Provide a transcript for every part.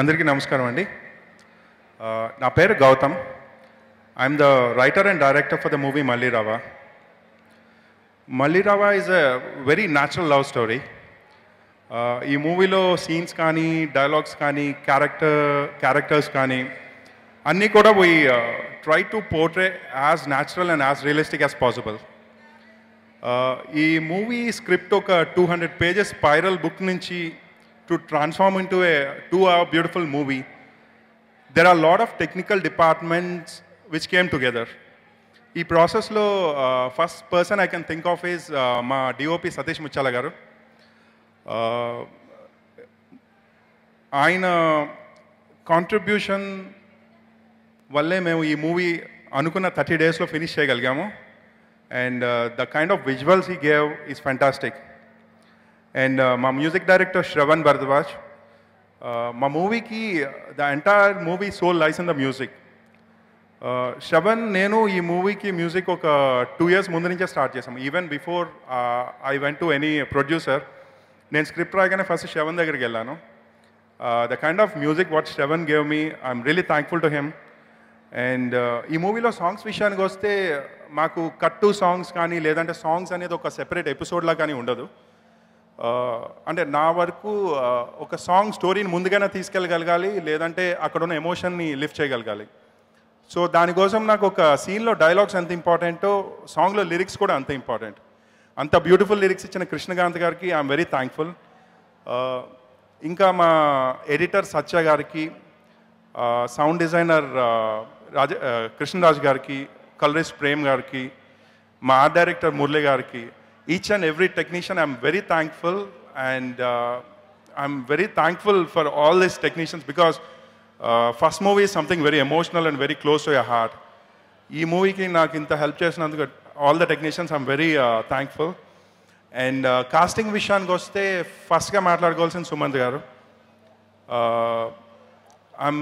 అందరికీ నమస్కారం అండి. నా పేరు Gautam. I'm the writer and director for the movie Malli Raava. Malli Raava is a very natural love story. ఈ మూవీలో సీన్స్ కానీ, డైలాగ్స్ కానీ, క్యారెక్టర్స్ కానీ అన్నీ కూడా we try to portray as natural and as realistic as possible. ఈ మూవీ స్క్రిప్ట్ ఒక 200 pages స్పైరల్ బుక్ నుంచి to transform into a 2-hour beautiful movie, there are a lot of technical departments which came together. ఈ ప్రాసెస్లో first person I can think of is మా DOP Satish Muchchala garu. ఆయన contribution వల్లే మేము ఈ movie అనుకున్న 30 daysలో ఫినిష్ చేయగలిగాము. And the kind of visuals he gave is fantastic. And మా మ్యూజిక్ డైరెక్టర్ శ్రవణ్ భరద్వాజ్. మా మూవీకి the entire movie soul lies in the music. Shravan నేను ఈ మూవీకి మ్యూజిక్ ఒక 2 years ముందు నుంచే స్టార్ట్ చేసాము. Even before I went to any producer, నేను స్క్రిప్ట్ రాగానే ఫస్ట్ శ్రవణ్ దగ్గరికి వెళ్ళాను. The kind of music what Shravan gave me, I'm really thankful to him. And ఈ మూవీలో సాంగ్స్ విషయానికి వస్తే మాకు కట్ టు సాంగ్స్ కానీ లేదంటే సాంగ్స్ అనేది ఒక సెపరేట్ ఎపిసోడ్లా కానీ ఉండదు. అంటే నా వరకు ఒక సాంగ్ స్టోరీని ముందుగానే తీసుకెళ్ళగలగాలి, లేదంటే అక్కడ ఉన్న ఎమోషన్ని లిఫ్ట్ చేయగలగాలి. సో దానికోసం నాకు ఒక సీన్లో డైలాగ్స్ ఎంత ఇంపార్టెంటో సాంగ్లో లిరిక్స్ కూడా అంత ఇంపార్టెంట్. అంత బ్యూటిఫుల్ లిరిక్స్ ఇచ్చిన కృష్ణకాంత్ గారికి ఐఎమ్ వెరీ థ్యాంక్ఫుల్. ఇంకా మా ఎడిటర్ సత్య గారికి, సౌండ్ డిజైనర్ కృష్ణరాజ్ గారికి, కలరిస్ట్ ప్రేమ్ గారికి, మా ఆర్ట్ డైరెక్టర్ మురళి గారికి, each and every technician, I'm very thankful. And I'm very thankful for all these technicians because first movie is something very emotional and very close to your heart. Ee movie ki naaku inta help chesinanduku all the technicians I'm very thankful. And casting vishayaniki vaste first ga maatladukovalsina Sumant garu. I'm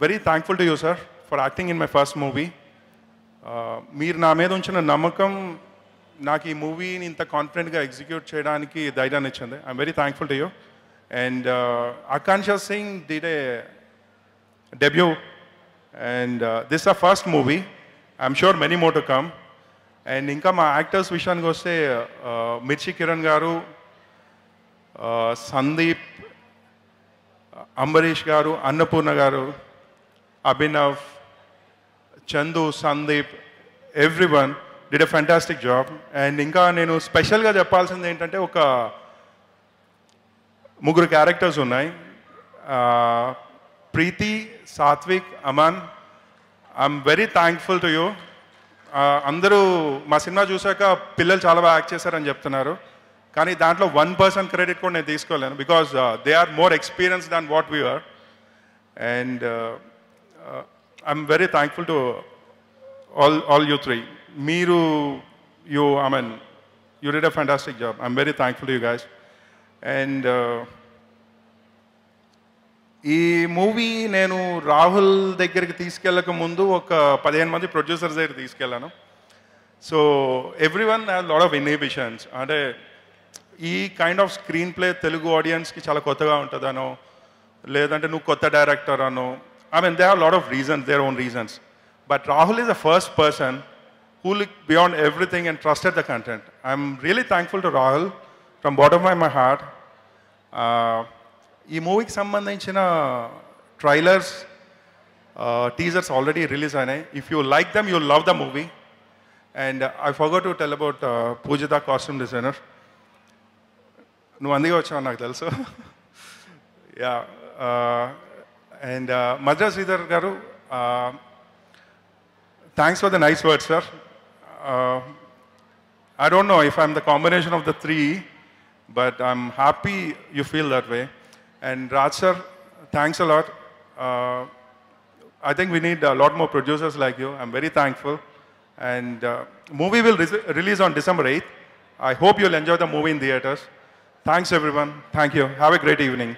very thankful to you sir for acting in my first movie. మీరు నా మీద ఉంచిన నమ్మకం నాకు ఈ మూవీని ఇంత కాన్ఫిడెంట్గా ఎగ్జిక్యూట్ చేయడానికి ధైర్యాన్ని ఇచ్చింది. I'm very thankful to you. And Akanksha Singh did a debut and this a first movie. I'm sure many more to come. And ఇంకా మా యాక్టర్స్ విషయానికి వస్తే మిర్చి కిరణ్ గారు, Sandeep, Ambareesh garu, Annapurna garu, Abhinav, Chandu, Sandeep, everyone did a fantastic job. And ఇంకా నేను స్పెషల్గా చెప్పాల్సింది ఏంటంటే ఒక 3 క్యారెక్టర్స్ ఉన్నాయి. Preethi, Satvik, Aman. I'm very thankful to you. అందరూ మా సినిమా చూసాక పిల్లలు చాలా బాగా యాక్ట్ చేశారని చెప్తున్నారు, కానీ దాంట్లో 1% క్రెడిట్ కూడా నేను తీసుకోలేను because they are more experience than what we are. And I'm very thankful to all you 3. You did a fantastic job. I'm very thankful to you guys. And ఈ మూవీ నేను రాహుల్ దగ్గరికి తీసుకెళ్ళక ముందు ఒక 15 మంది ప్రొడ్యూసర్స్ దగ్గర తీసుకెళ్ళాను. So everyone has lot of inhibitions. అంటే ఈ kind off screen play Telugu ఆడియన్స్కి చాలా కొత్తగా ఉంటుందనో, లేదంటే నువ్వు కొత్త డైరెక్టర్ అనో, they have lot of reasons, their own reasons. But Rahul is the first person who looked beyond everything and trusted the content. I'm really thankful to Rahul from bottom of my heart. Ee movie ki sambandhinchina trailers, teasers already release ayinayi. If you like them, you'll love the movie. And I forgot to tell about Poojita, costume designer. Nu andige vachavu naaku telusu. Yeah. And Madras Sridhar garu, thanks for the nice words, sir. I don't know if I'm the combination of the 3, but I'm happy you feel that way. And Raj sir, thanks a lot. I think we need a lot more producers like you. I'm very thankful. And movie will release on December 8th. I hope you'll enjoy the movie in theaters. Thanks everyone. Thank you. Have a great evening.